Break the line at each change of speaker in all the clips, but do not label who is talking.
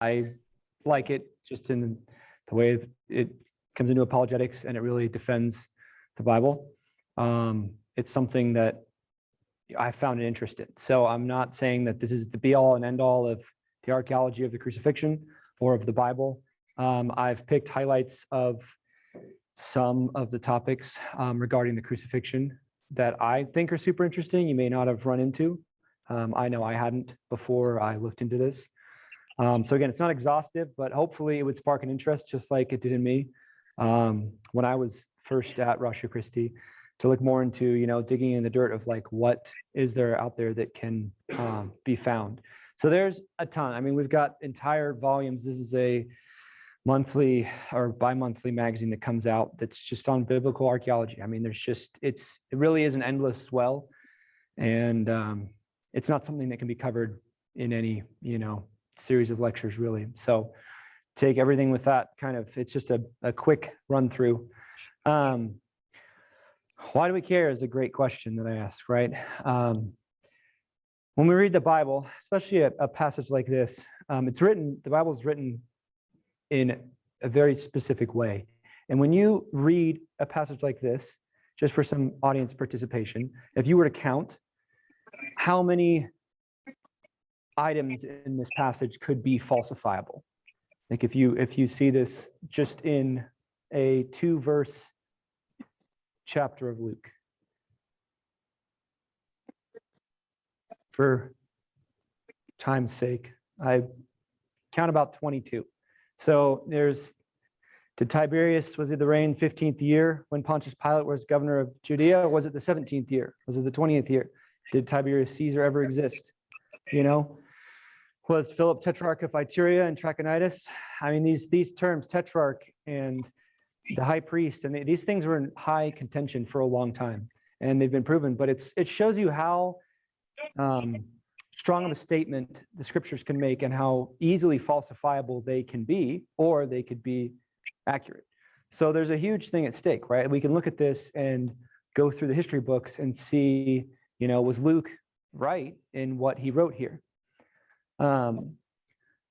I like it just in the way it comes into apologetics, and it really defends the Bible. It's something that I found an interest in. So I'm not saying that this is the be all and end all of the archaeology of the crucifixion or of the Bible. I've picked highlights of some of the topics regarding the crucifixion that I think are super interesting. You may not have run into. I know I hadn't before I looked into this. So again, it's not exhaustive, but hopefully it would spark an interest just like it did in me when I was first at Ratio Christi, to look more into, digging in the dirt of like, what is there out there that can be found. So there's a ton. I mean, we've got entire volumes. This is a monthly or bi-monthly magazine that comes out that's just on biblical archaeology. I mean, there's just, it really is an endless well. And it's not something that can be covered in any, series of lectures really. So take everything with that kind of, it's just a quick run through. Why do we care is a great question that I ask, right? When we read the Bible, especially a passage like this, the Bible is written in a very specific way. And when you read a passage like this, just for some audience participation, if you were to count how many items in this passage could be falsifiable, like if you see this just in a 2-verse chapter of Luke, for time's sake, I count about 22. So did Tiberius, was it the reign 15th year when Pontius Pilate was governor of Judea, or was it the 17th year? Was it the 20th year? Did Tiberius Caesar ever exist? Was Philip tetrarch of Iturea and Trachonitis? I mean, these terms, tetrarch and the high priest, and these things were in high contention for a long time, and they've been proven. But it shows you how strong of a statement the scriptures can make and how easily falsifiable they can be, or they could be accurate. So there's a huge thing at stake, right? We can look at this and go through the history books and see, was Luke right in what he wrote here?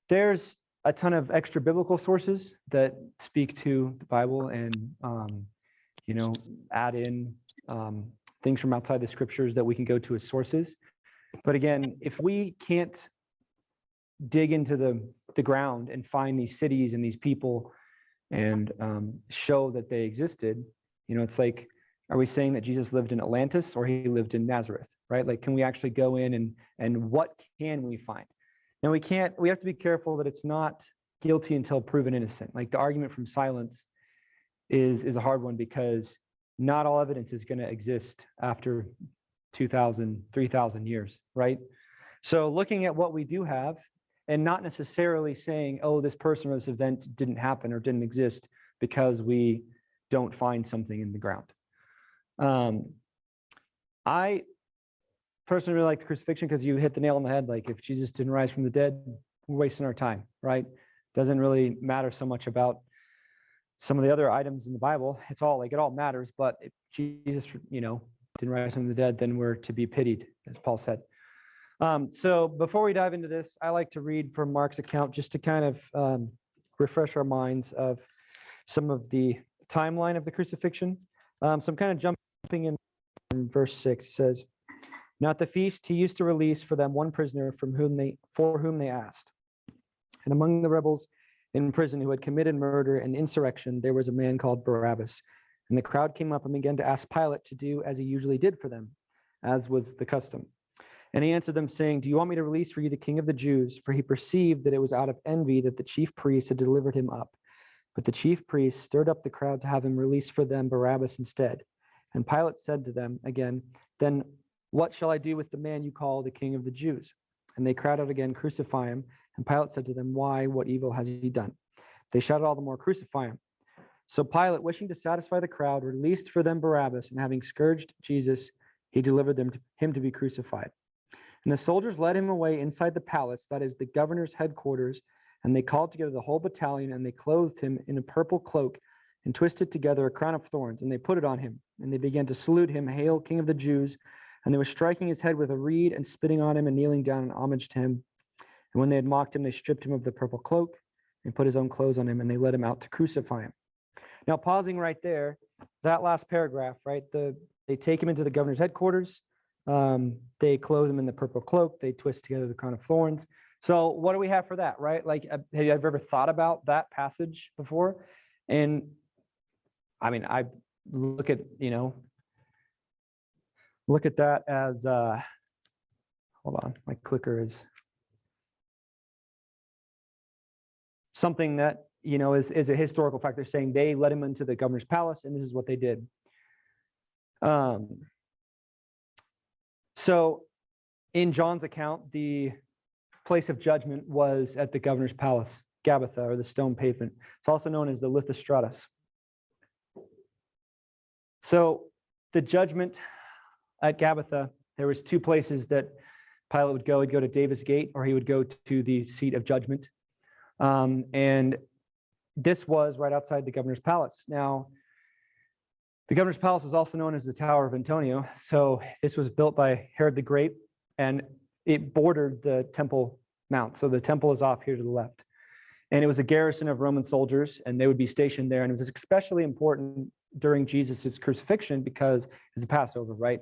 There's a ton of extra biblical sources that speak to the Bible and, add in things from outside the scriptures that we can go to as sources. But again, if we can't dig into the ground and find these cities and these people and show that they existed, it's like, are we saying that Jesus lived in Atlantis or he lived in Nazareth, right? Like, can we actually go in and what can we find? Now we have to be careful that it's not guilty until proven innocent. Like, the argument from silence is a hard one, because not all evidence is going to exist after 2,000, 3,000 years, right? So looking at what we do have and not necessarily saying, oh, this person or this event didn't happen or didn't exist because we don't find something in the ground. I personally really like the crucifixion because you hit the nail on the head. Like, if Jesus didn't rise from the dead, we're wasting our time, right? Doesn't really matter so much about some of the other items in the Bible. It all matters, but if Jesus, didn't rise from the dead, then we're to be pitied, as Paul said. So before we dive into this, I like to read from Mark's account just to kind of refresh our minds of some of the timeline of the crucifixion. So I'm kind of jumping in verse 6. It says, "Now at the feast, he used to release for them one prisoner for whom they asked. And among the rebels in prison who had committed murder and insurrection, there was a man called Barabbas. And the crowd came up and began to ask Pilate to do as he usually did for them, as was the custom. And he answered them, saying, 'Do you want me to release for you the king of the Jews?' For he perceived that it was out of envy that the chief priests had delivered him up. But the chief priests stirred up the crowd to have him release for them Barabbas instead. And Pilate said to them again, 'Then what shall I do with the man you call the king of the Jews?' And they cried out again, 'Crucify him.' And Pilate said to them, 'Why? What evil has he done?' They shouted all the more, 'Crucify him.' So Pilate, wishing to satisfy the crowd, released for them Barabbas, and having scourged Jesus, he delivered him to be crucified. And the soldiers led him away inside the palace, that is the governor's headquarters, and they called together the whole battalion, and they clothed him in a purple cloak and twisted together a crown of thorns, and they put it on him. And they began to salute him, 'Hail, King of the Jews!' And they were striking his head with a reed and spitting on him and kneeling down in homage to him. And when they had mocked him, they stripped him of the purple cloak and put his own clothes on him, and they led him out to crucify him. Now, pausing right there, that last paragraph, right? They take him into the governor's headquarters. They clothe him in the purple cloak. They twist together the crown of thorns. So what do we have for that, right? Like, have you ever thought about that passage before? And I mean, I look at that as, hold on, my clicker is something that, is a historical fact. They're saying they led him into the governor's palace, and this is what they did. So in John's account, the place of judgment was at the governor's palace, Gabbatha, or the stone pavement. It's also known as the Lithostratus. So the judgment at Gabbatha, there was two places that Pilate would go. He'd go to Davis Gate, or he would go to the seat of judgment. And this was right outside the governor's palace. Now, the governor's palace was also known as the Tower of Antonio. So this was built by Herod the Great, and it bordered the Temple Mount. So the temple is off here to the left. And it was a garrison of Roman soldiers, and they would be stationed there. And it was especially important during Jesus's crucifixion because it's a Passover, right?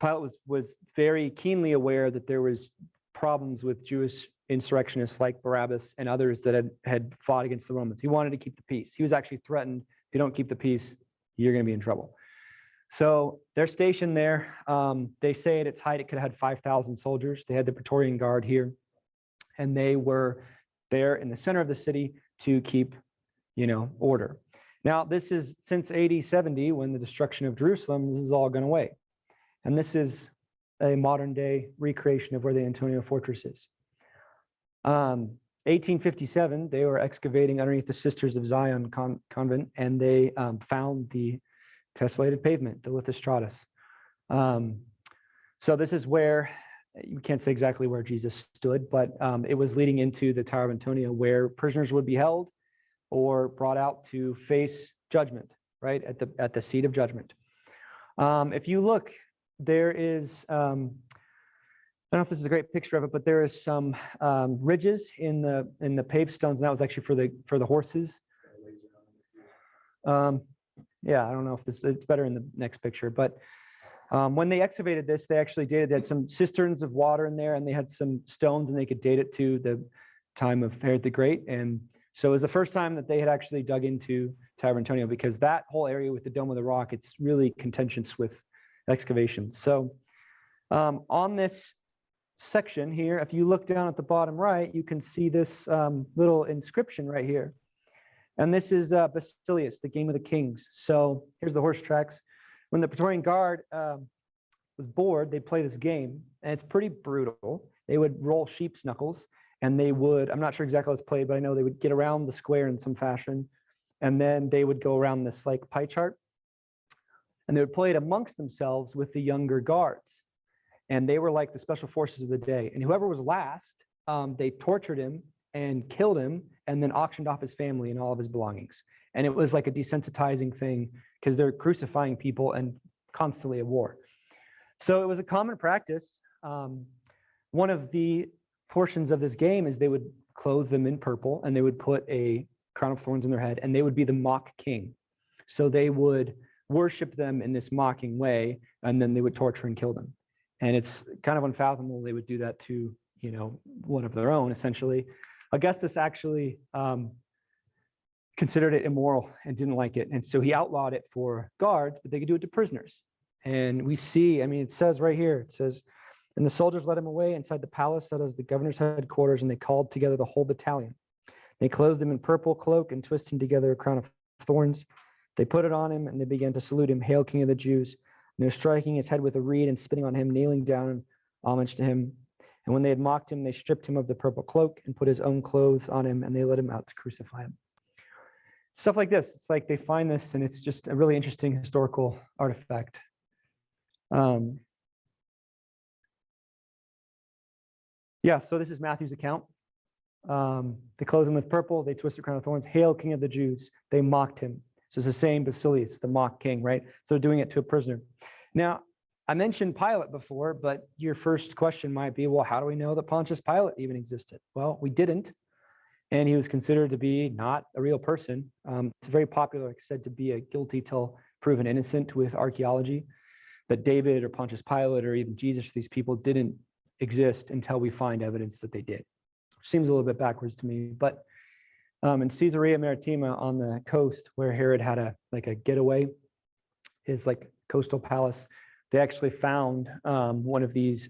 Pilate was very keenly aware that there was problems with Jewish insurrectionists like Barabbas and others that had fought against the Romans. He wanted to keep the peace. He was actually threatened, if you don't keep the peace, you're going to be in trouble. So they're stationed there. They say at its height it could have had 5,000 soldiers. They had the Praetorian Guard here, and they were there in the center of the city to keep, order. Now, this is since AD 70, when the destruction of Jerusalem, this is all gone away. And this is a modern day recreation of where the Antonia Fortress is. 1857, they were excavating underneath the Sisters of Zion convent, and they found the tessellated pavement, the Lithostratus. So this is where, you can't say exactly where Jesus stood, but it was leading into the Tower of Antonia, where prisoners would be held or brought out to face judgment, right, at the seat of judgment. If you look, there is, I don't know if this is a great picture of it, but there is some ridges in the paved stones, and that was actually for the horses. Yeah, I don't know if it's better in the next picture, but when they excavated this, they actually they had some cisterns of water in there, and they had some stones, and they could date it to the time of Herod the Great. And so it was the first time that they had actually dug into Tower of Antonio, because that whole area with the Dome of the Rock, it's really contentious with excavations. So on this section here, if you look down at the bottom right, you can see this little inscription right here. And this is Basilius, the Game of the Kings. So here's the horse tracks. When the Praetorian Guard was bored, they'd play this game, and it's pretty brutal. They would roll sheep's knuckles, and they would, I'm not sure exactly how it's played, but I know they would get around the square in some fashion, and then they would go around this like pie chart, and they would play it amongst themselves with the younger guards. And they were like the special forces of the day. And whoever was last, they tortured him and killed him, and then auctioned off his family and all of his belongings. And it was like a desensitizing thing, because they're crucifying people and constantly at war. So it was a common practice. One of the portions of this game is they would clothe them in purple, and they would put a crown of thorns in their head, and they would be the mock king. So they would worship them in this mocking way, and then they would torture and kill them. And it's kind of unfathomable they would do that to, one of their own, essentially. Augustus actually considered it immoral and didn't like it. And so he outlawed it for guards, but they could do it to prisoners. And we see, it says right here, it says, and the soldiers led him away inside the palace that is the governor's headquarters, and they called together the whole battalion. They clothed him in purple cloak and twisting together a crown of thorns. They put it on him, and they began to salute him, "Hail, King of the Jews." And they were striking his head with a reed and spitting on him, kneeling down in homage to him. And when they had mocked him, they stripped him of the purple cloak and put his own clothes on him, and they led him out to crucify him. Stuff like this. It's like they find this, and it's just a really interesting historical artifact. Yeah, so this is Matthew's account. They clothed him with purple. They twisted a crown of thorns. "Hail, King of the Jews." They mocked him. So it's the same Basilius, the mock king, right? So doing it to a prisoner. Now, I mentioned Pilate before, but your first question might be, well, how do we know that Pontius Pilate even existed? Well, we didn't. And he was considered to be not a real person. It's very popular, like I said, to be a guilty till proven innocent with archaeology. But David or Pontius Pilate or even Jesus, these people didn't exist until we find evidence that they did. Seems a little bit backwards to me, but in Caesarea Maritima on the coast where Herod had a getaway, his like coastal palace, they actually found one of these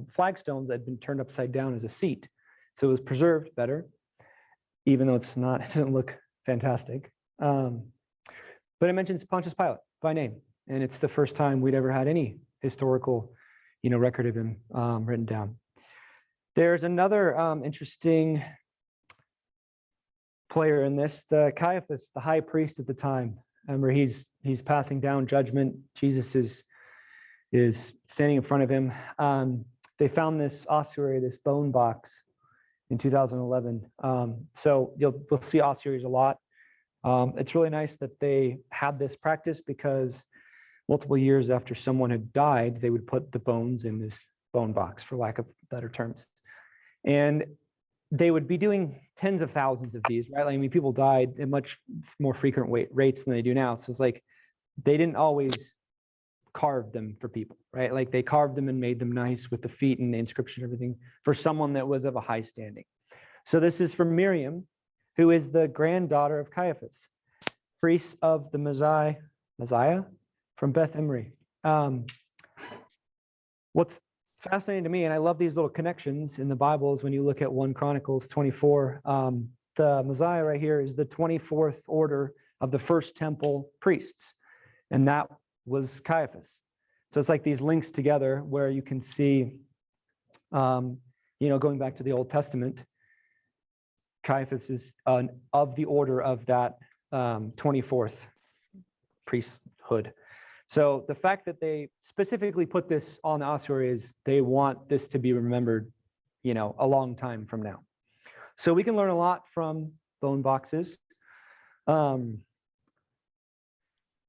flagstones that had been turned upside down as a seat. So it was preserved better, even though it's not, it doesn't look fantastic. But it mentions Pontius Pilate by name. And it's the first time we'd ever had any historical, record of him written down. There's another interesting player in this, the Caiaphas, the high priest at the time. Remember, he's passing down judgment. Jesus is standing in front of him. They found this ossuary, this bone box, in 2011. So we'll see ossuaries a lot. It's really nice that they had this practice because multiple years after someone had died, they would put the bones in this bone box, for lack of better terms. And they would be doing tens of thousands of these, right? I mean, people died at much more frequent rates than they do now. So it's like they didn't always carve them for people, right? Like they carved them and made them nice with the feet and the inscription and everything for someone that was of a high standing. So this is from Miriam, who is the granddaughter of Caiaphas, priest of the Messiah from Beth Emry. What's fascinating to me, and I love these little connections in the Bible, is when you look at 1 Chronicles 24, the Messiah right here is the 24th order of the first temple priests, and that was Caiaphas. So it's like these links together where you can see, going back to the Old Testament, Caiaphas is of the order of that 24th priesthood. So the fact that they specifically put this on the ossuary is they want this to be remembered, a long time from now. So we can learn a lot from bone boxes. Again,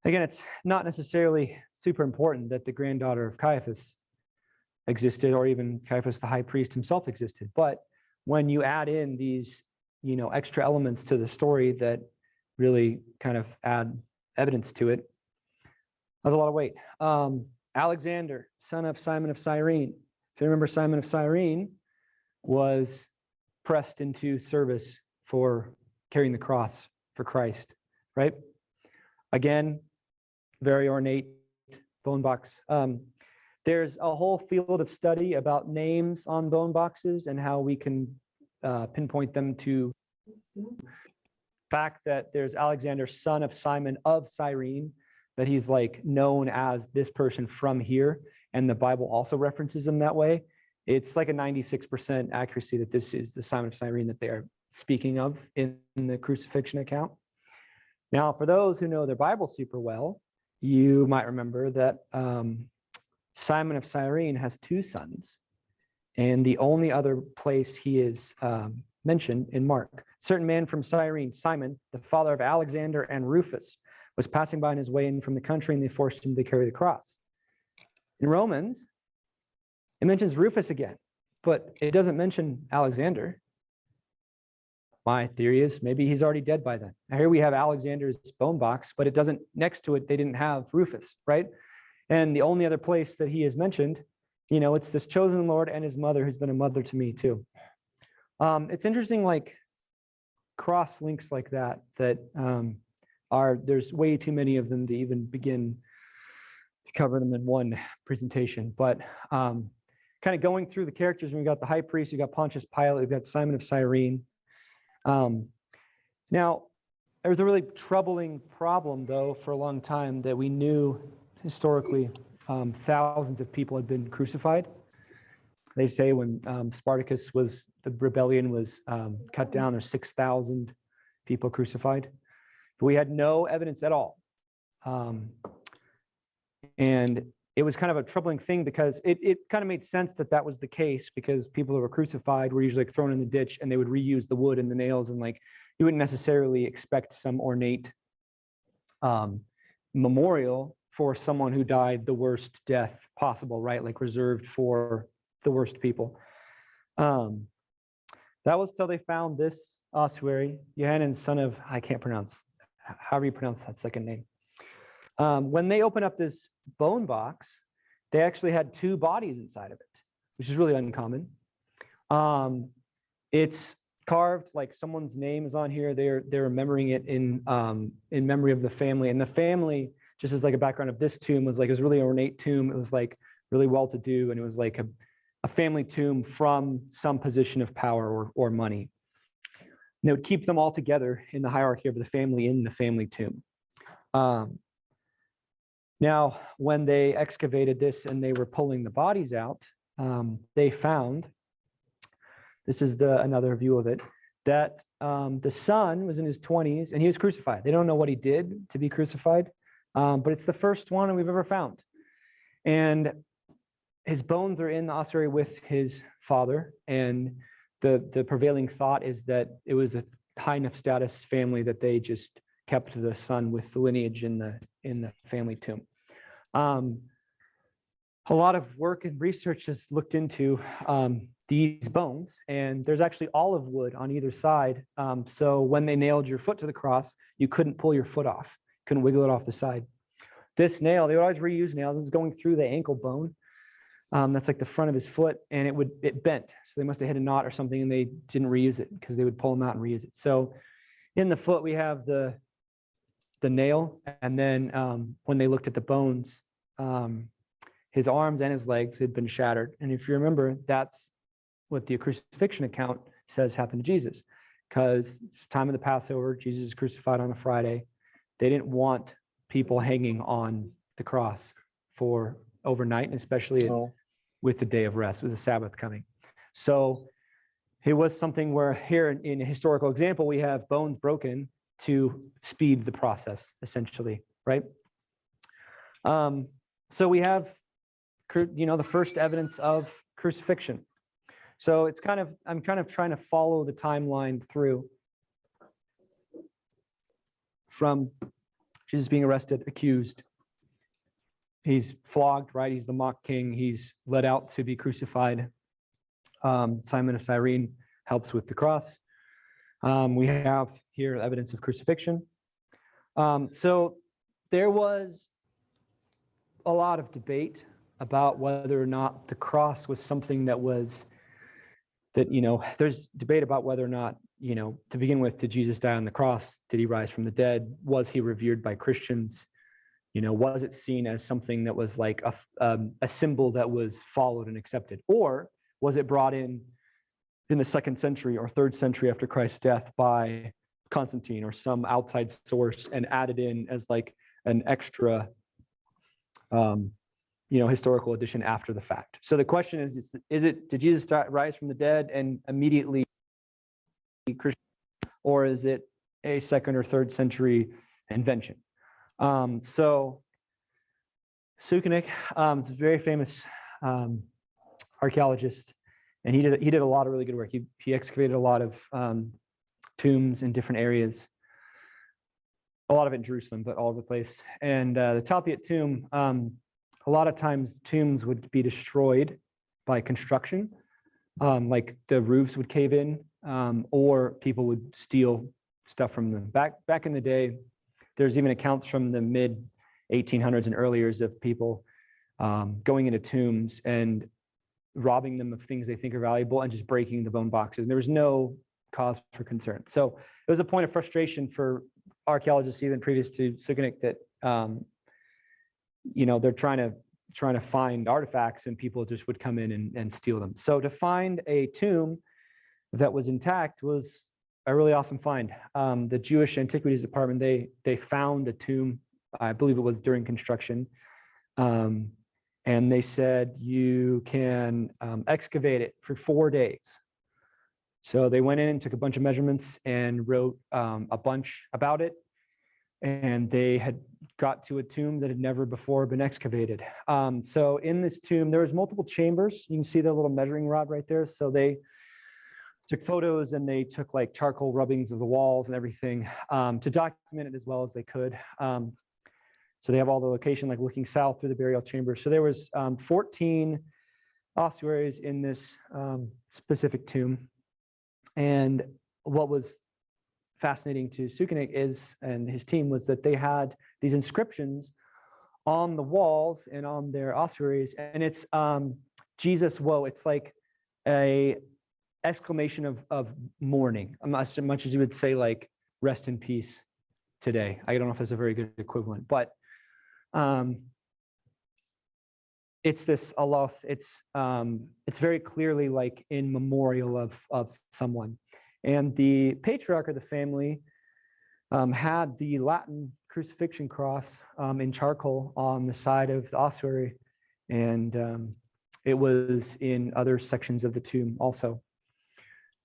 it's not necessarily super important that the granddaughter of Caiaphas existed, or even Caiaphas the high priest himself existed. But when you add in these, extra elements to the story that really kind of add evidence to it, has a lot of weight. Alexander, son of Simon of Cyrene. If you remember, Simon of Cyrene was pressed into service for carrying the cross for Christ, right? Again, very ornate bone box. There's a whole field of study about names on bone boxes and how we can pinpoint them to the fact that there's Alexander, son of Simon of Cyrene, that he's like known as this person from here, and the Bible also references him that way. It's like a 96% accuracy that this is the Simon of Cyrene that they are speaking of in the crucifixion account. Now, for those who know their Bible super well, you might remember that Simon of Cyrene has 2 sons, and the only other place he is mentioned in Mark. Certain man from Cyrene, Simon, the father of Alexander and Rufus, was passing by on his way in from the country, and they forced him to carry the cross. In Romans, it mentions Rufus again, but it doesn't mention Alexander. My theory is maybe he's already dead by then. Now here we have Alexander's bone box, but it doesn't, next to it, they didn't have Rufus, right? And the only other place that he is mentioned, it's this chosen Lord and his mother, who's been a mother to me too. It's interesting, like cross links like that there's way too many of them to even begin to cover them in one presentation. But kind of going through the characters, we got the high priest, we got Pontius Pilate, we've got Simon of Cyrene. Now, there was a really troubling problem, though, for a long time that we knew historically thousands of people had been crucified. They say when Spartacus the rebellion was cut down, there's 6,000 people crucified. But we had no evidence at all. And it was kind of a troubling thing because it kind of made sense that was the case, because people who were crucified were usually thrown in the ditch and they would reuse the wood and the nails, and you wouldn't necessarily expect some ornate memorial for someone who died the worst death possible, right? Like reserved for the worst people. That was till they found this ossuary, Yohanan, son of, I can't pronounce, however you pronounce that second name. When they opened up this bone box, they actually had two bodies inside of it, which is really uncommon. It's carved like someone's name is on here. They're remembering it in memory of the family. And the family, just as like a background of this tomb, was like, it was really an ornate tomb. It was like really well-to-do, and it was like a family tomb from some position of power or money. And they would keep them all together in the hierarchy of the family in the family tomb. Now, when they excavated this and they were pulling the bodies out, they found, this is another view of it, that the son was in his 20s and he was crucified. They don't know what he did to be crucified, but it's the first one we've ever found. And his bones are in the ossuary with his father, and the prevailing thought is that it was a high enough status family that they just kept the son with the lineage in the family tomb. A lot of work and research has looked into these bones, and there's actually olive wood on either side. So when they nailed your foot to the cross, you couldn't pull your foot off, couldn't wiggle it off the side. This nail, they would always reuse nails. This is going through the ankle bone. That's like the front of his foot, and it bent. So they must have hit a knot or something, and they didn't reuse it because they would pull them out and reuse it. So in the foot, we have the nail, and then when they looked at the bones, his arms and his legs had been shattered. And if you remember, that's what the crucifixion account says happened to Jesus, because it's time of the Passover. Jesus is crucified on a Friday. They didn't want people hanging on the cross for overnight, and especially with the day of rest, with the Sabbath coming. So it was something where here in a historical example, we have bones broken to speed the process, essentially, right? So we have, the first evidence of crucifixion. So it's I'm kind of trying to follow the timeline through from Jesus being arrested, accused. He's flogged, right? He's the mock king. He's led out to be crucified. Simon of Cyrene helps with the cross. We have here evidence of crucifixion. So there was a lot of debate about whether or not the cross was something there's debate about whether or not, to begin with, did Jesus die on the cross? Did he rise from the dead? Was he revered by Christians? Was it seen as something that was like a symbol that was followed and accepted? Or was it brought in the 2nd century or 3rd century after Christ's death by Constantine or some outside source and added in as like an extra, historical addition after the fact? So the question is did Jesus rise from the dead and immediately Christian, or is it a 2nd or 3rd century invention? So Sukenik is a very famous archaeologist, and he did a lot of really good work. He excavated a lot of tombs in different areas, a lot of it in Jerusalem, but all over the place. And the Talpiot tomb, a lot of times tombs would be destroyed by construction, like the roofs would cave in, or people would steal stuff from them. Back in the day, there's even accounts from the mid 1800s and earlier of people going into tombs and robbing them of things they think are valuable and just breaking the bone boxes. And there was no cause for concern. So it was a point of frustration for archaeologists even previous to Sukenik that they're trying to find artifacts and people just would come in and steal them. So to find a tomb that was intact was a really awesome find. The Jewish Antiquities Department, they found a tomb, I believe it was during construction, and they said you can excavate it for 4 days. So they went in and took a bunch of measurements and wrote a bunch about it, and they had got to a tomb that had never before been excavated. So in this tomb, there was multiple chambers. You can see the little measuring rod right there. So they took photos and they took like charcoal rubbings of the walls and everything to document it as well as they could. So they have all the location, like looking south through the burial chamber. So there was 14 ossuaries in this specific tomb. And what was fascinating to Sukenik and his team was that they had these inscriptions on the walls and on their ossuaries, and it's Jesus woe. It's like a exclamation of mourning, as much as you would say like rest in peace today. I don't know if it's a very good equivalent, but it's this aloth. It's very clearly like in memorial of someone. And the patriarch of the family had the Latin crucifixion cross in charcoal on the side of the ossuary, and it was in other sections of the tomb also.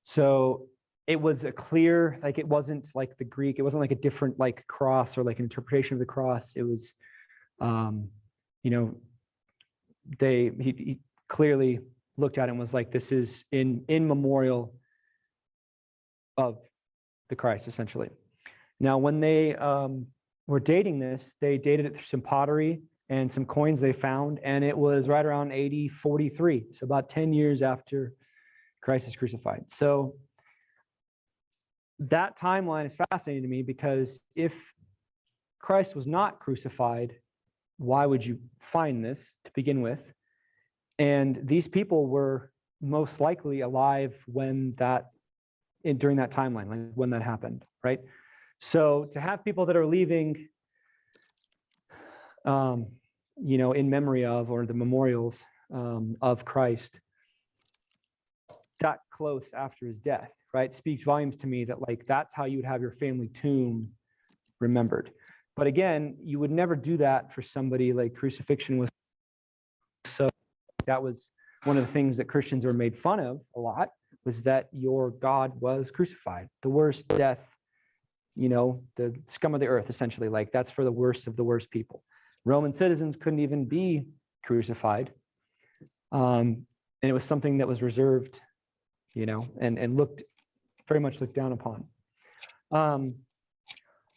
So it was a clear, like it wasn't like the Greek, it wasn't like a different like cross or like an interpretation of the cross. It was, he clearly looked at it and was like, this is in memorial of the Christ, essentially. Now, when they were dating this, they dated it through some pottery and some coins they found, and it was right around AD 43, so about 10 years after Christ is crucified. So that timeline is fascinating to me, because if Christ was not crucified, why would you find this to begin with? And these people were most likely alive when during that timeline, like when that happened, right? So to have people that are leaving, in memory of, or the memorials of Christ that close after his death, right, speaks volumes to me that like that's how you would have your family tomb remembered. But again, you would never do that for somebody. Like crucifixion was, so that was one of the things that Christians were made fun of a lot, was that your God was crucified, the worst death, the scum of the earth, essentially. Like that's for the worst of the worst people. Roman citizens couldn't even be crucified. And it was something that was reserved, and very much looked down upon.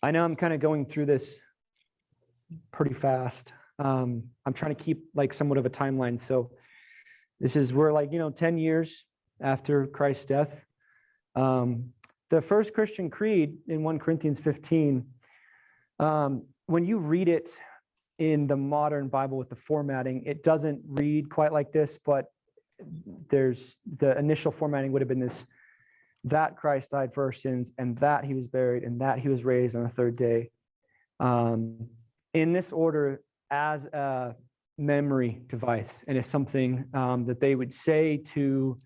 I know I'm kind of going through this pretty fast. I'm trying to keep like somewhat of a timeline. So we're like, 10 years after Christ's death. The first Christian creed in 1 Corinthians 15, when you read it in the modern Bible with the formatting, it doesn't read quite like this, but there's the initial formatting would have been this: that Christ died for our sins, and that he was buried, and that he was raised on the third day. In this order, as a memory device, and it's something that they would say to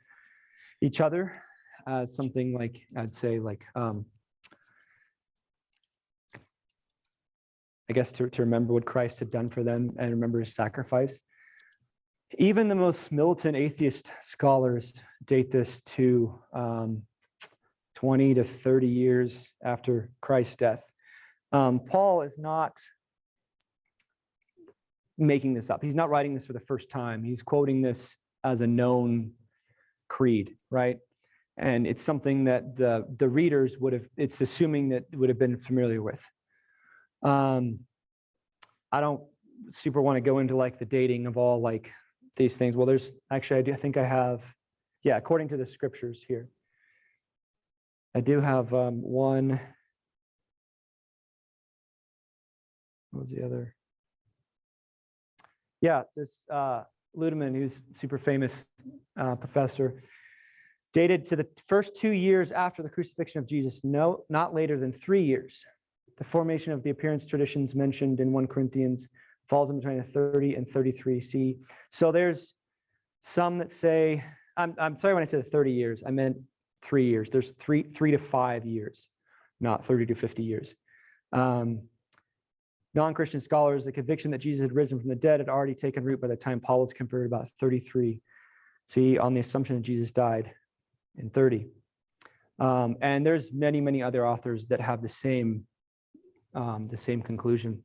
each other, something like, I'd say like, I guess to remember what Christ had done for them and remember his sacrifice. Even the most militant atheist scholars date this to 20 to 30 years after Christ's death. Paul is not making this up. He's not writing this for the first time. He's quoting this as a known creed, right? And it's something that the readers it's assuming that would have been familiar with. I don't super want to go into like the dating of all like these things. Well, there's actually, I think I have, according to the scriptures here, I do have one. What was the other? Yeah, this Ludeman, who's super famous professor, dated to the first 2 years after the crucifixion of Jesus, no, not later than 3 years. The formation of the appearance traditions mentioned in 1 Corinthians falls in between 30 and 33 CE. So there's some that say, I'm sorry when I said 30 years, I meant 3 years. There's three to 5 years, not 30 to 50 years. Non-Christian scholars, the conviction that Jesus had risen from the dead had already taken root by the time Paul was converted, about 33 CE, on the assumption that Jesus died in 30. And there's many, many other authors that have the same conclusion.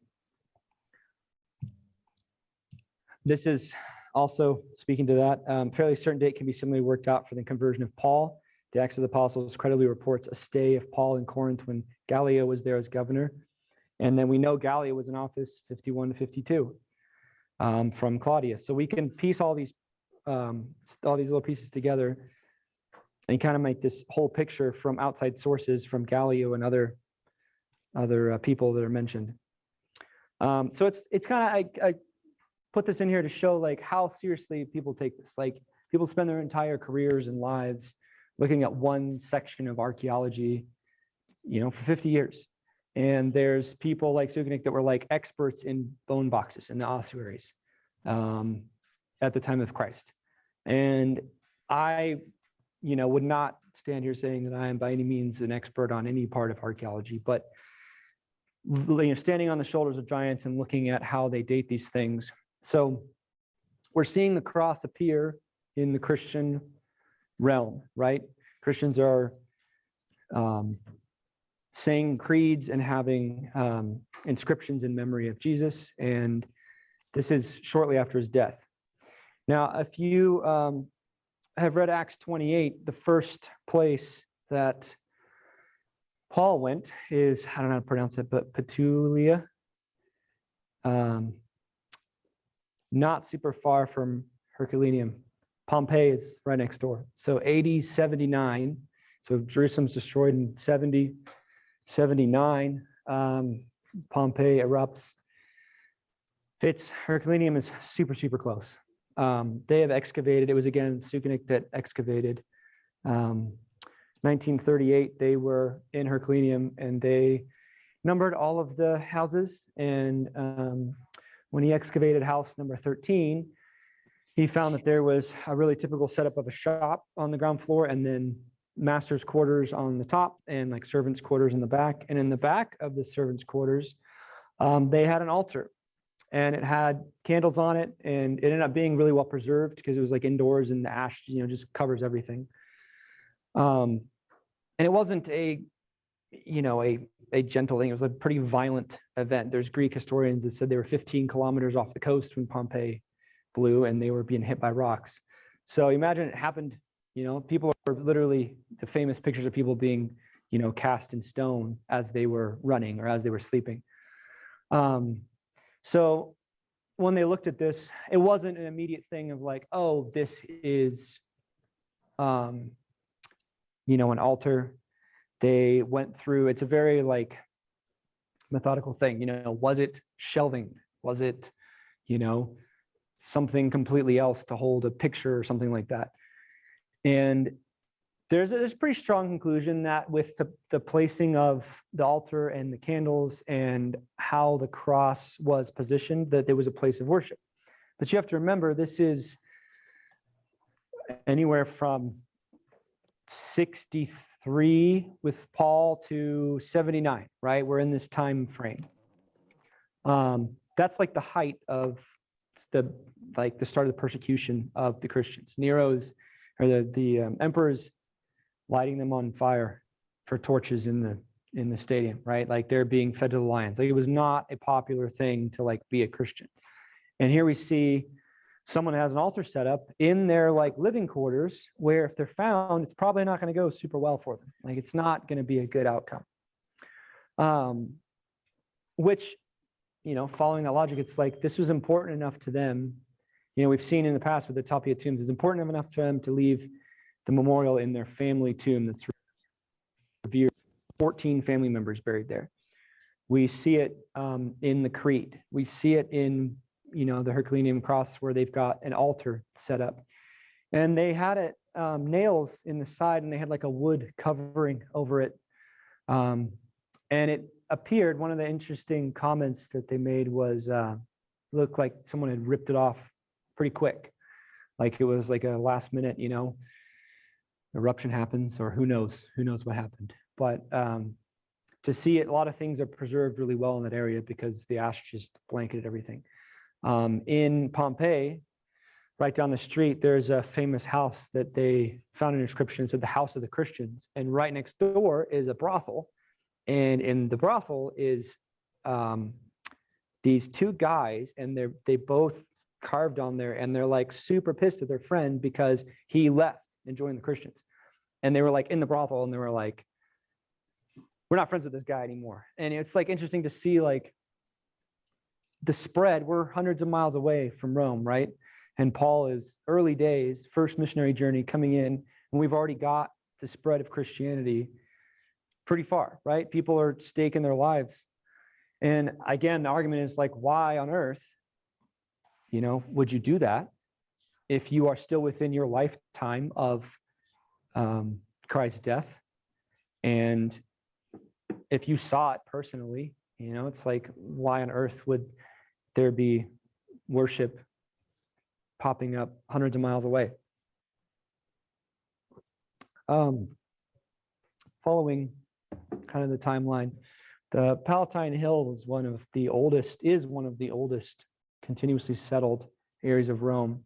This is also speaking to that. Fairly certain date can be similarly worked out for the conversion of Paul. The Acts of the Apostles credibly reports a stay of Paul in Corinth when Gallio was there as governor. And then we know Gallia was in office 51 to 52 from Claudius. So we can piece all these little pieces together and kind of make this whole picture from outside sources, from Gallio and other people that are mentioned. So it's kind of, I put this in here to show like how seriously people take this. Like people spend their entire careers and lives looking at one section of archaeology, for 50 years. And there's people like Sukenik that were like experts in bone boxes in the ossuaries at the time of Christ. And I, would not stand here saying that I am by any means an expert on any part of archaeology, but standing on the shoulders of giants and looking at how they date these things. So we're seeing the cross appear in the Christian realm, right? Christians are saying creeds and having inscriptions in memory of Jesus, and this is shortly after his death. Now, if you have read Acts 28, the first place that Paul went is, I don't know how to pronounce it, but Petulia, not super far from Herculaneum. Pompeii is right next door. So AD 79, so Jerusalem's destroyed in 70, 79, Pompeii erupts. Herculaneum is super, super close. They have excavated, it was again Sukenik that excavated. 1938, they were in Herculaneum and they numbered all of the houses. And when he excavated house number 13, he found that there was a really typical setup of a shop on the ground floor and then master's quarters on the top and like servants' quarters in the back. And in the back of the servants' quarters, they had an altar and it had candles on it, and it ended up being really well preserved because it was like indoors and the ash, just covers everything. And it wasn't a gentle thing. It was a pretty violent event. There's Greek historians that said they were 15 kilometers off the coast when Pompeii blew and they were being hit by rocks. So imagine it happened, people are literally, the famous pictures of people being, cast in stone as they were running or as they were sleeping. So when they looked at this, it wasn't an immediate thing of like, oh, this is, an altar. They went through, it's a very like methodical thing, was it shelving? Was it, something completely else to hold a picture or something like that? And there's a pretty strong conclusion that with the placing of the altar and the candles and how the cross was positioned, that there was a place of worship. But you have to remember, this is anywhere from 63 with Paul to 79, right? We're in this time frame. That's like the height of the start of the persecution of the Christians. Nero's, or the emperor's lighting them on fire for torches in the stadium, right? Like they're being fed to the lions. Like it was not a popular thing to like be a Christian. And here we see someone has an altar set up in their like living quarters, where if they're found, it's probably not going to go super well for them. Like it's not going to be a good outcome. Which, following that logic, it's like this was important enough to them. We've seen in the past with the Tapia tombs, it's important enough for them to leave the memorial in their family tomb that's revered. 14 family members buried there. We see it in the Crete. We see it in the Herculaneum cross, where they've got an altar set up, and they had it nails in the side, and they had like a wood covering over it, and it appeared, one of the interesting comments that they made was looked like someone had ripped it off pretty quick, like it was like a last minute eruption happens, or who knows what happened. But to see it, a lot of things are preserved really well in that area because the ash just blanketed everything. In Pompeii, right down the street, there's a famous house that they found an inscription that said the house of the Christians. And right next door is a brothel. And in the brothel is these two guys, and they both carved on there, and they're like super pissed at their friend because he left and joined the Christians. And they were like in the brothel, and they were like, we're not friends with this guy anymore. And it's like interesting to see like the spread. We're hundreds of miles away from Rome, right? And Paul is early days, first missionary journey coming in, and we've already got the spread of Christianity pretty far, right? People are staking their lives. And again, the argument is like, why on earth, would you do that if you are still within your lifetime of Christ's death? And if you saw it personally, it's like, why on earth would there be worship popping up hundreds of miles away? Following kind of the timeline, the Palatine Hill is one of the oldest continuously settled areas of Rome.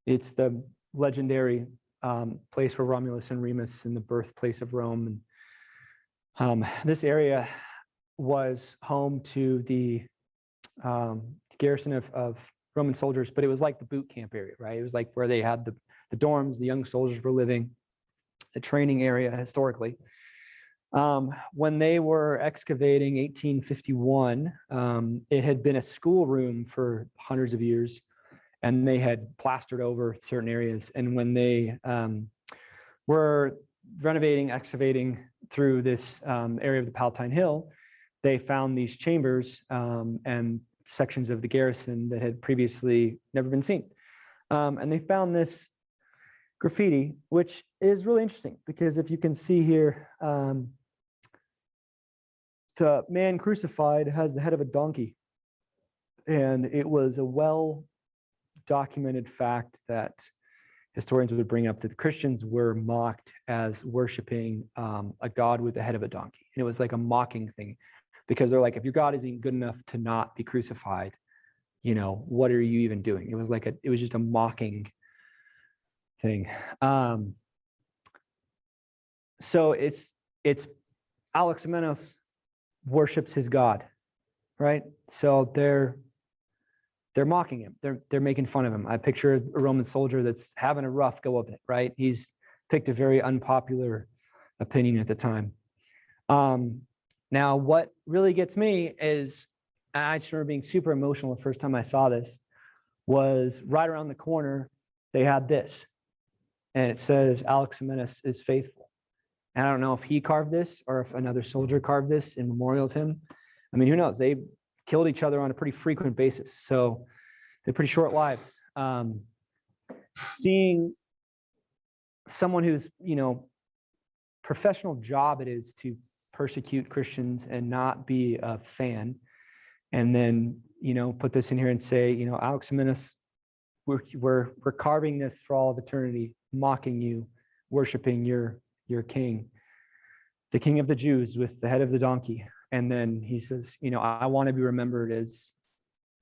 It's the legendary place for Romulus and Remus and the birthplace of Rome. And this was home to the garrison of Roman soldiers, but it was like the boot camp area, right? It was like where they had the dorms, the young soldiers were living, the training area historically. When they were excavating 1851, it had been a schoolroom for hundreds of years, and they had plastered over certain areas. And when they were excavating through this area of the Palatine Hill, they found these chambers and sections of the garrison that had previously never been seen. And they found this graffiti, which is really interesting because if you can see here, the man crucified has the head of a donkey. And it was a well-documented fact that historians would bring up that the Christians were mocked as worshiping a god with the head of a donkey. And it was like a mocking thing because they're like, if your God isn't good enough to not be crucified, what are you even doing? It was like it was just a mocking thing. So it's Alexamenos worships his God, right? So they're mocking him. They're making fun of him. I picture a Roman soldier that's having a rough go of it, right? He's picked a very unpopular opinion at the time. Now, what really gets me is, I just remember being super emotional the first time I saw this, was right around the corner, they had this, and it says, Alexamenos is faithful. And I don't know if he carved this or if another soldier carved this in memorial of him. I mean, who knows? They killed each other on a pretty frequent basis. So they're pretty short lives. Seeing someone who's, professional job it is to persecute Christians and not be a fan, and then, put this in here and say, Alexamenos, we're carving this for all of eternity, mocking you, worshiping your king, the king of the Jews with the head of the donkey. And then he says, I want to be remembered as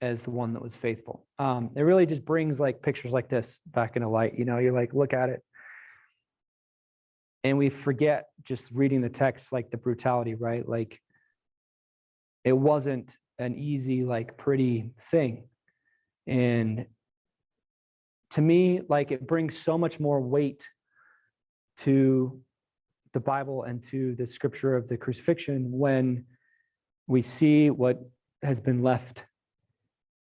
the one that was faithful. It really just brings like pictures like this back into light. You like look at it and we forget just reading the text, like the brutality, right? Like it wasn't an easy, like pretty thing. And to me, like it brings so much more weight to the Bible and to the scripture of the crucifixion when we see what has been left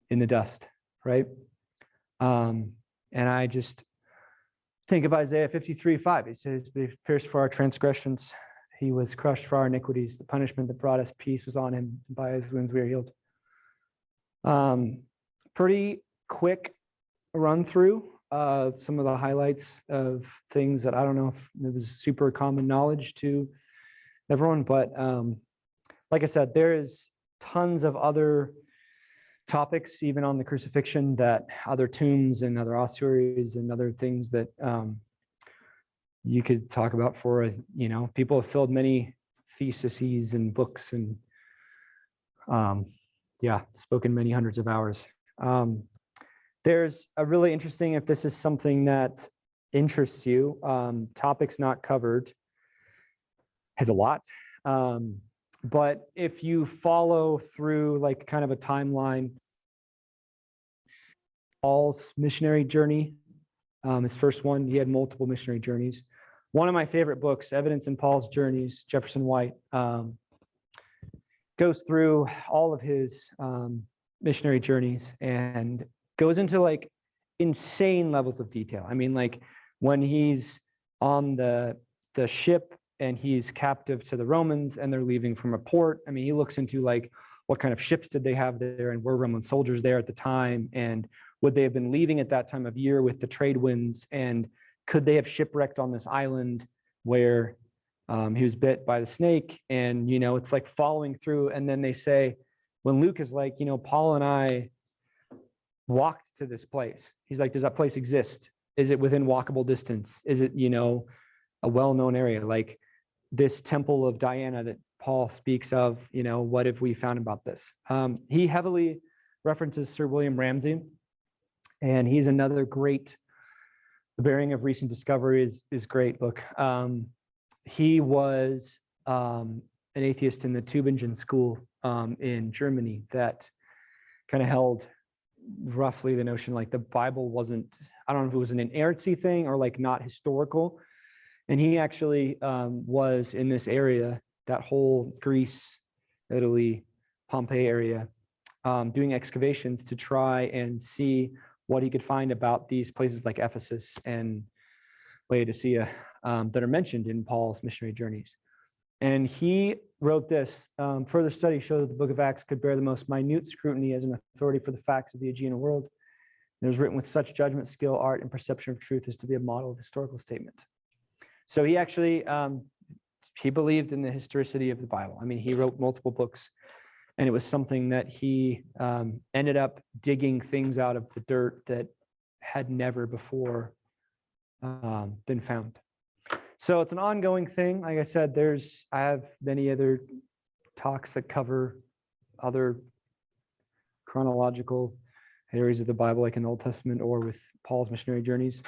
in the dust, right? And I just think of Isaiah 53:5. It says, "He was pierced for our transgressions, he was crushed for our iniquities. The punishment that brought us peace was on him, and by his wounds we are healed." Pretty quick run through some of the highlights of things that I don't know if it was super common knowledge to everyone, but like I said, there is tons of other topics, even on the crucifixion, that other tombs and other ossuaries and other things that you could talk about for, people have filled many theses and books and spoken many hundreds of hours. There's a really interesting, if this is something that interests you, topics not covered has a lot. But if you follow through like kind of a timeline, Paul's missionary journey, his first one, he had multiple missionary journeys. One of my favorite books, Evidence in Paul's Journeys, Jefferson White, goes through all of his missionary journeys and goes into like insane levels of detail. I mean, like when he's on the ship and he's captive to the Romans and they're leaving from a port. I mean, he looks into like what kind of ships did they have there and were Roman soldiers there at the time, and would they have been leaving at that time of year with the trade winds, and could they have shipwrecked on this island where he was bit by the snake? And, you know, it's like following through. And then they say, when Luke is like, you know, Paul and I walked to this place. He's like, does that place exist? Is it within walkable distance? Is it, you know, a well-known area? Like this temple of Diana that Paul speaks of, you know, what have we found about this? He heavily references Sir William Ramsay, and he's another great, The Bearing of Recent Discovery is great book. He was an atheist in the Tübingen school in Germany that kind of held roughly the notion like the Bible wasn't, I don't know if it was an inerrancy thing or like not historical. And he actually was in this area, that whole Greece, Italy, Pompeii area, doing excavations to try and see what he could find about these places like Ephesus and Laodicea that are mentioned in Paul's missionary journeys. And he wrote this, further study showed that the book of Acts could bear the most minute scrutiny as an authority for the facts of the Aegean world. It was written with such judgment, skill, art, and perception of truth as to be a model of historical statement. So he actually, he believed in the historicity of the Bible. I mean, he wrote multiple books, and it was something that he ended up digging things out of the dirt that had never before been found. So it's an ongoing thing. Like I said, I have many other talks that cover other chronological areas of the Bible, like in the Old Testament or with Paul's missionary journeys.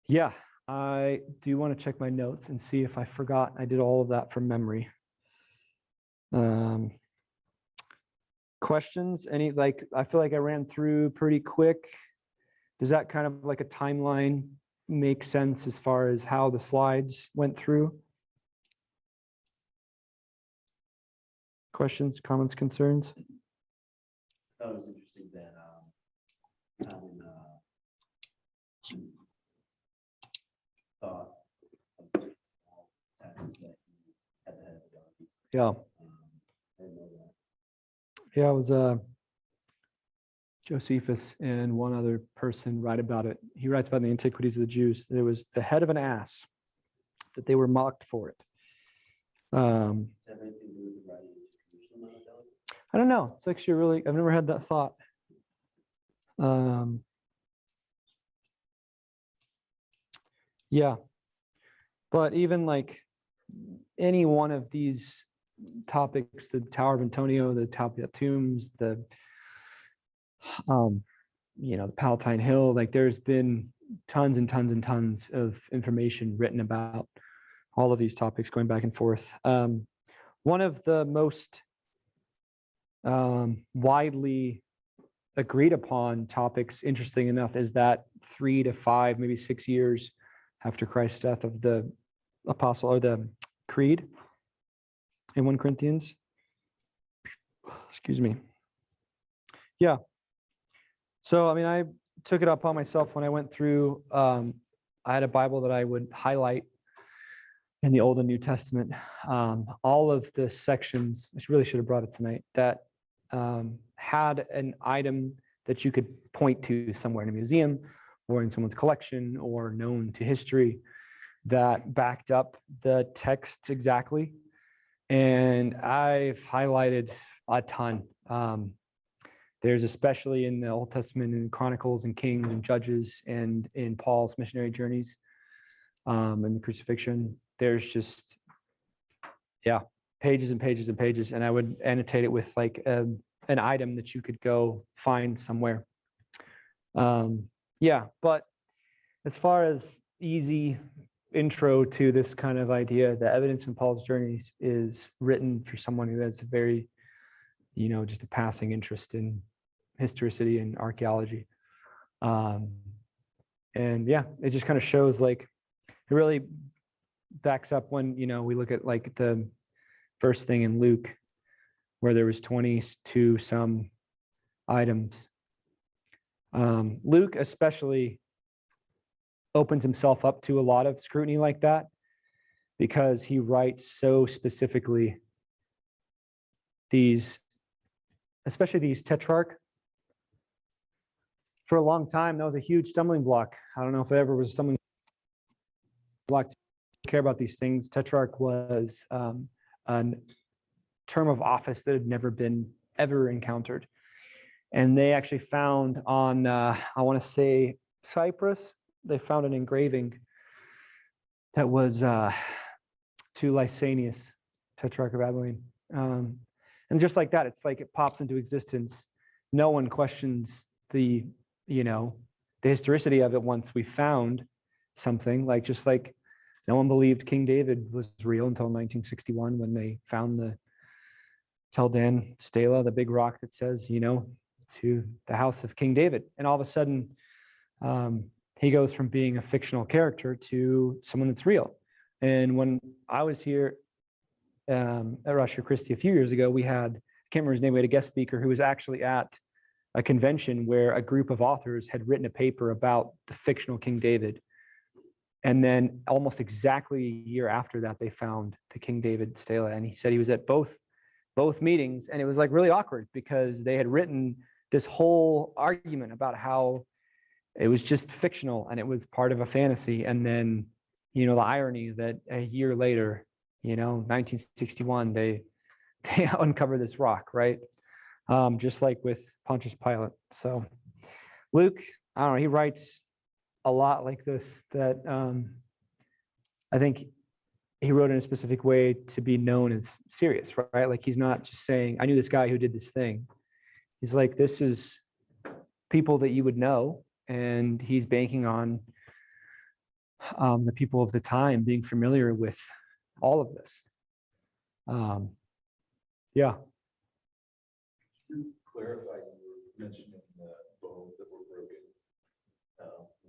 Yeah, I do want to check my notes and see if I forgot. I did all of that from memory. Questions? Any, like, I feel like I ran through pretty quick. Does that kind of like a timeline make sense as far as how the slides went through? Questions, comments, concerns?
I thought it was interesting that Alan thought of all times that he had the head of a donkey.
Yeah.
I didn't know that.
Yeah, it was Josephus and one other person write about it. He writes about the antiquities of the Jews. There was the head of an ass, that they were mocked for it.
Does that have anything to do with the writing of Jerusalem on the donkey?
I don't know. It's actually really, I've never had that thought. Yeah, but even like any one of these topics, the Tower of Antonio, the Tapia tombs, the you know, the Palatine Hill, like there's been tons and tons and tons of information written about all of these topics going back and forth. One of the most widely agreed upon topics, interesting enough, is that 3 to 5, maybe 6 years after Christ's death of the apostle or the creed in 1 Corinthians. Excuse me. Yeah. So, I mean, I took it upon myself when I went through, I had a Bible that I would highlight in the Old and New Testament. All of the sections, I really should have brought it tonight, that had an item that you could point to somewhere in a museum or in someone's collection or known to history that backed up the text exactly. And I've highlighted a ton. There's especially in the Old Testament and Chronicles and Kings and Judges and in Paul's missionary journeys and the crucifixion. There's just, yeah, pages and pages and pages. And I would annotate it with like an item that you could go find somewhere. Yeah, but as far as easy intro to this kind of idea, the Evidence in Paul's Journeys is written for someone who has a very, you know, just a passing interest in historicity and archaeology. And yeah, it just kind of shows like, it really backs up when, we look at like the first thing in Luke, where there was 22 some items. Luke especially opens himself up to a lot of scrutiny like that, because he writes so specifically especially these tetrarch. For a long time, that was a huge stumbling block. I don't know if it ever was a stumbling block to care about these things. Tetrarch was a term of office that had never been ever encountered. And they actually found on, I want to say Cyprus, they found an engraving that was to Lysanias, Tetrarch of Abilene. And just like that, it's like it pops into existence. No one questions the historicity of it once we found something. Just like no one believed King David was real until 1961 when they found the Tel Dan stela, the big rock that says, to the house of King David. And all of a sudden, he goes from being a fictional character to someone that's real. And when I was here at Ratio Christi a few years ago, I can't remember his name, we had a guest speaker who was actually at a convention where a group of authors had written a paper about the fictional King David. And then almost exactly a year after that, they found the King David stela. And he said he was at both meetings, and it was like really awkward because they had written this whole argument about how it was just fictional and it was part of a fantasy. And then, the irony that a year later, 1961, they uncover this rock, right? Just like with Pontius Pilate. So Luke, I don't know, he writes a lot like this that I think he wrote in a specific way to be known as serious, right? Like he's not just saying, I knew this guy who did this thing. He's like, this is people that you would know, and he's banking on the people of the time being familiar with all of this. Yeah.
To clarify, you were mentioning the bones that were broken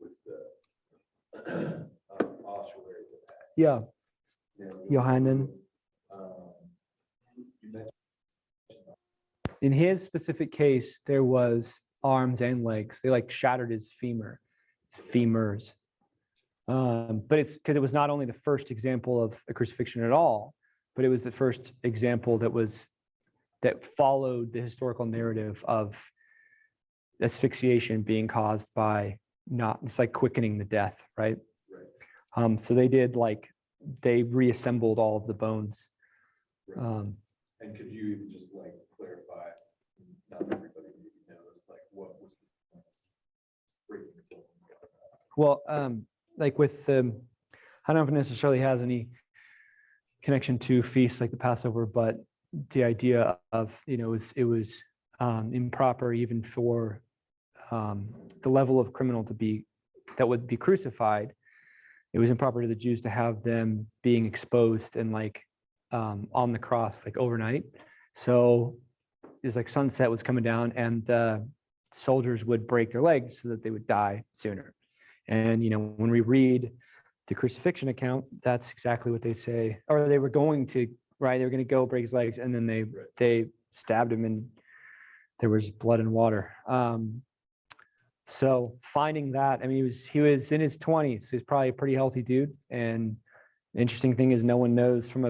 with the ossuary.
Yeah. Johannan. In his specific case, there was arms and legs. They shattered his femurs. But it's because it was not only the first example of a crucifixion at all, but it was the first example that followed the historical narrative of asphyxiation being caused by it's like quickening the death, right?
Right.
So they reassembled all of the bones.
Right. And could you even just clarify, not everybody knows, what was the breaking the bone?
Well, with I don't know if it necessarily has any connection to feasts like the Passover, but the idea of, it was improper even for the level of criminal that would be crucified. It was improper to the Jews to have them being exposed and on the cross overnight. So it was sunset was coming down, and the soldiers would break their legs so that they would die sooner. And when we read the crucifixion account, that's exactly what they say. Or they were going to, right? They were going to go break his legs, and then they stabbed him, and there was blood and water. So finding that, he was in his 20s. So he's probably a pretty healthy dude. And the interesting thing is, no one knows from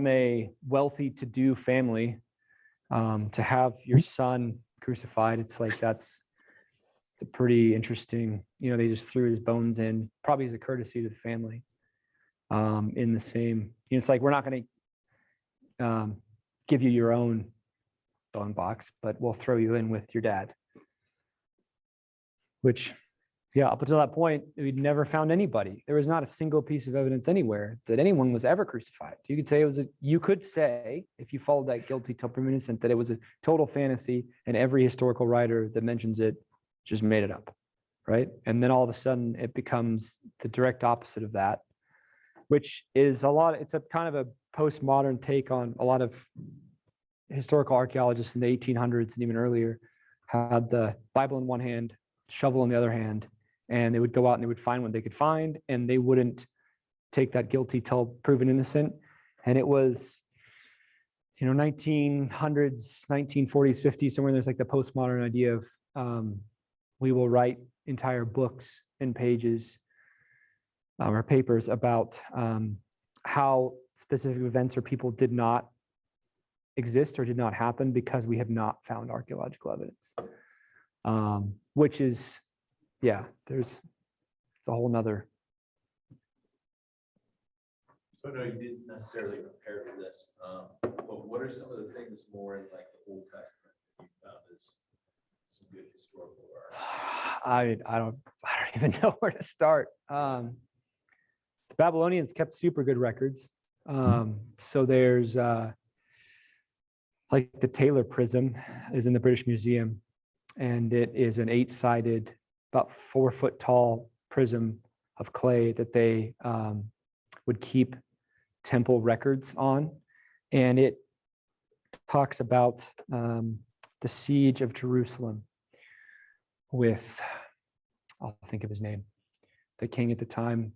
a wealthy to-do family to have your son crucified. It's it's a pretty interesting, they just threw his bones in, probably as a courtesy to the family. In the same, it's we're not going to give you your own bone box, but we'll throw you in with your dad. Which, yeah, up until that point, we'd never found anybody. There was not a single piece of evidence anywhere that anyone was ever crucified. You could say, if you followed that guilty till proven innocent, that it was a total fantasy, and every historical writer that mentions it just made it up, right? And then all of a sudden, it becomes the direct opposite of that, which is it's a kind of a postmodern take on a lot of historical archaeologists in the 1800s and even earlier had the Bible in one hand, shovel in the other hand, and they would go out and they would find what they could find, and they wouldn't take that guilty till proven innocent. And it was, 1900s, 1940s, 50s, somewhere there's like the postmodern idea of we will write entire books and pages or papers about how specific events or people did not exist or did not happen because we have not found archaeological evidence, which is, it's a whole nother.
So no, you didn't necessarily prepare for this, but what are some of the things more in like the Old Testament that you found as some good historical or
I don't even know where to start. The Babylonians kept super good records. So there's like the Taylor Prism is in the British Museum, and it is an 8-sided, about 4 foot tall prism of clay that they would keep temple records on. And it talks about the siege of Jerusalem with, I'll think of his name, the king at the time.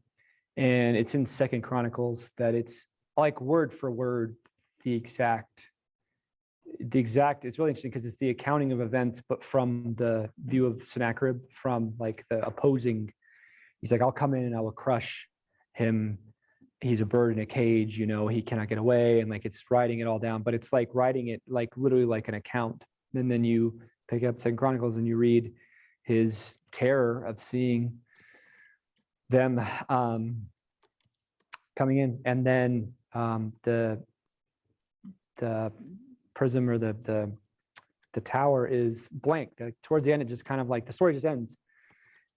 And it's in 2nd Chronicles that it's like word for word, the exact, it's really interesting because it's the accounting of events, but from the view of Sennacherib, from like the opposing, he's like, I'll come in and I will crush him. He's a bird in a cage, he cannot get away. And like, it's writing it all down, but it's like writing it like literally like an account. And then you pick up 2nd Chronicles and you read his terror of seeing them coming in. And then the prism or the tower is blank. Towards the end, it just kind of like the story just ends.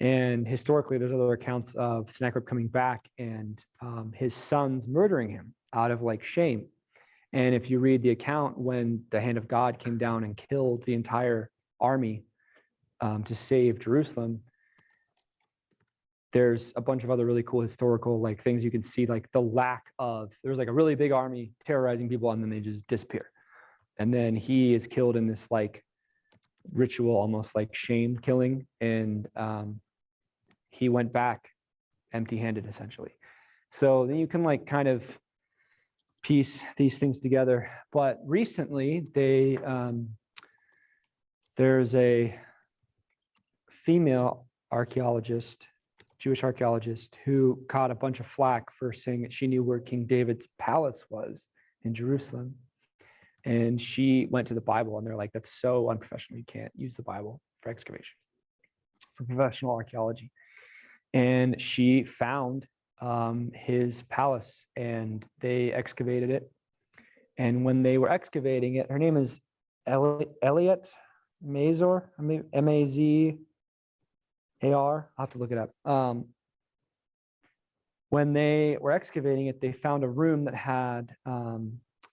And historically, there's other accounts of Sennacherib coming back and his sons murdering him out of like shame. And if you read the account when the hand of God came down and killed the entire army to save Jerusalem, there's a bunch of other really cool historical like things you can see, like the lack of, there's like a really big army terrorizing people and then they just disappear. And then he is killed in this like ritual, almost like shame killing. And he went back empty-handed essentially. So then you can like kind of piece these things together. But recently there's a female archaeologist, Jewish archaeologist, who caught a bunch of flack for saying that she knew where King David's palace was in Jerusalem. And she went to the Bible and they're like, that's so unprofessional. You can't use the Bible for excavation, for professional archaeology. And she found his palace and they excavated it. And when they were excavating it, her name is Elliot Mazur, Mazar. I'll have to look it up. When they were excavating it, they found a room that had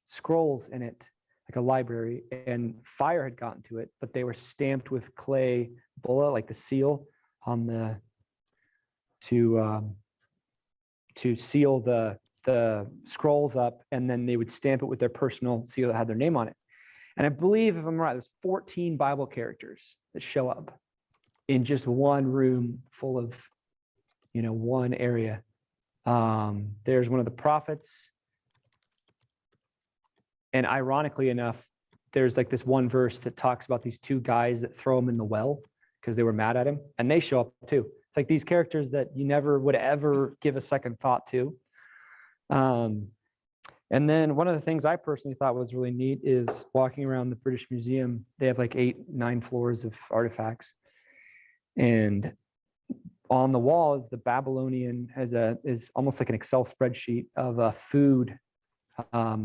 scrolls in it, like a library, and fire had gotten to it, but they were stamped with clay bulla, like the seal on the, to seal the scrolls up, and then they would stamp it with their personal seal that had their name on it. And I believe, if I'm right, there's 14 Bible characters that show up in just one room full of, one area. There's one of the prophets. And ironically enough, there's like this one verse that talks about these 2 guys that throw him in the well because they were mad at him, and they show up too. It's like these characters that you never would ever give a second thought to. And then one of the things I personally thought was really neat is walking around the British Museum. They have like 8-9 floors of artifacts. And on the wall is the Babylonian, is almost like an Excel spreadsheet of a food, what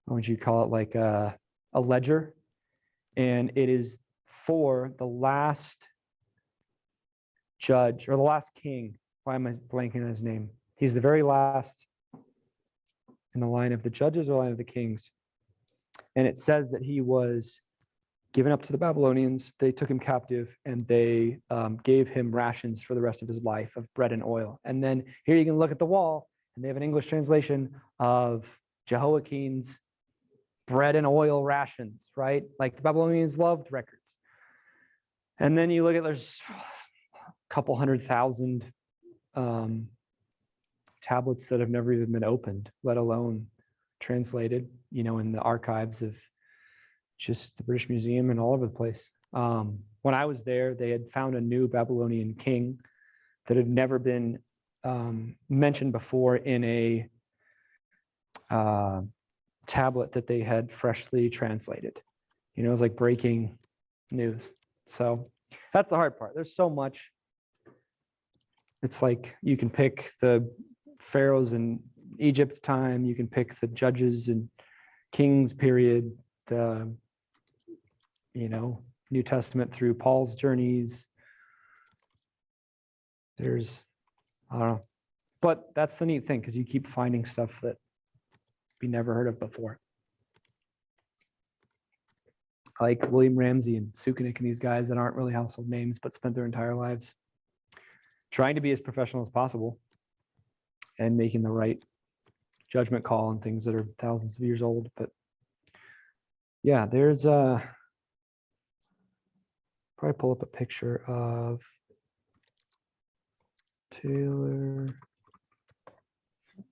would you call it, like a ledger. And it is for the last judge or the last king. Why am I blanking on his name? He's the very last in the line of the judges or line of the kings. And it says that he was given up to the Babylonians. They took him captive and they gave him rations for the rest of his life of bread and oil. And then here you can look at the wall and they have an English translation of Jehoiakim's bread and oil rations, right? Like the Babylonians loved records. And then you look at, there's couple 100,000 tablets that have never even been opened, let alone translated, in the archives of just the British Museum and all over the place. When I was there, they had found a new Babylonian king that had never been mentioned before in a tablet that they had freshly translated. It was like breaking news. So that's the hard part. There's so much. It's like you can pick the pharaohs in Egypt time, you can pick the judges and kings period, the New Testament through Paul's journeys. There's, I don't know. But that's the neat thing, because you keep finding stuff that we never heard of before. Like William Ramsey and Sukenik and these guys that aren't really household names, but spent their entire lives trying to be as professional as possible and making the right judgment call on things that are thousands of years old. But yeah, there's probably pull up a picture of Taylor.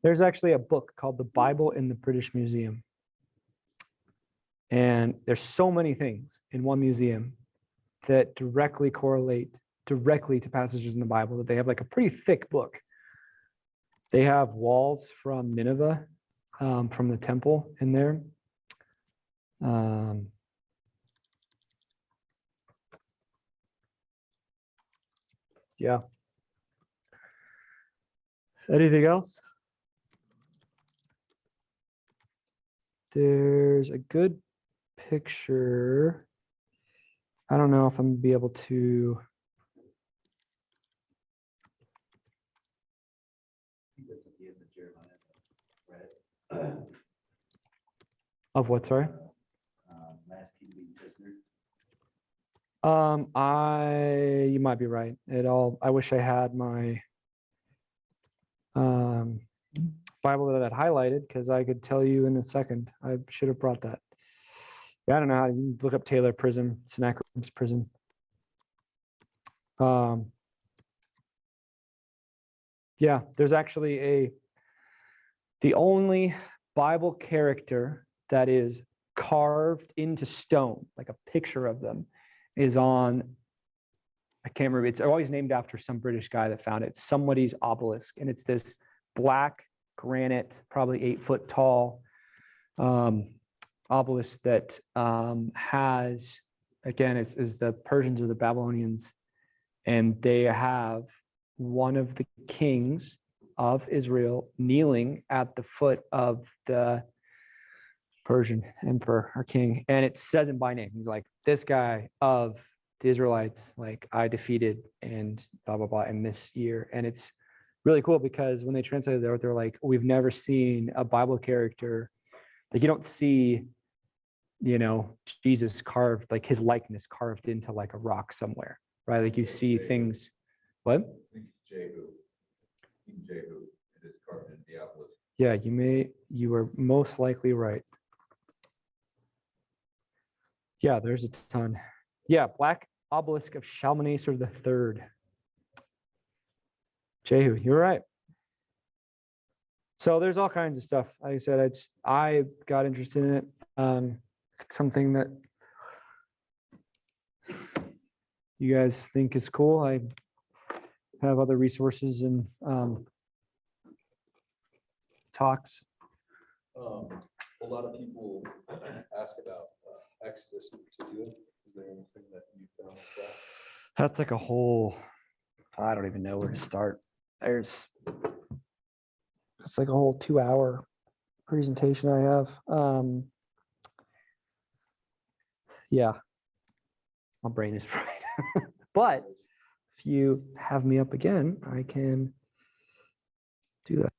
There's actually a book called The Bible in the British Museum. And there's so many things in one museum that directly correlate directly to passages in the Bible that they have like a pretty thick book. They have walls from Nineveh, from the temple in there. Yeah. Anything else? There's a good picture. I don't know if I'm gonna be able to. Of what, sorry?
Last king being prisoner.
You might be right. I wish I had my Bible that I had highlighted, because I could tell you in a second. I should have brought that. Yeah, I don't know how you look up Taylor Prism, Sennacherib's Prism. Yeah, there's actually the only Bible character that is carved into stone, like a picture of them, is on, I can't remember, it's always named after some British guy that found it. It's somebody's obelisk, and it's this black granite, probably 8 foot tall obelisk that has, again, is the Persians or the Babylonians, and they have one of the kings of Israel kneeling at the foot of the Persian emperor or king, and it says him by name. He's like, this guy of the Israelites, like, I defeated and blah blah blah in this year. And it's really cool because when they translated it, they're like, we've never seen a Bible character, like, you don't see, Jesus carved, like his likeness carved into like a rock somewhere, right? Like you see things. What?
I think Jehu. King Jehu. It is carved in the obelisk.
Yeah, you were most likely right. Yeah, there's a ton. Yeah, black obelisk of Shalmaneser III. Jehu, you're right. So there's all kinds of stuff. Like I said, I got interested in it. Something that you guys think is cool. I have other resources and talks.
A lot of people ask about Exodus in particular. Is there anything that you found with that?
That's like a whole, I don't even know where to start. It's like a whole 2-hour presentation I have. Yeah, my brain is fried. But if you have me up again, I can do that.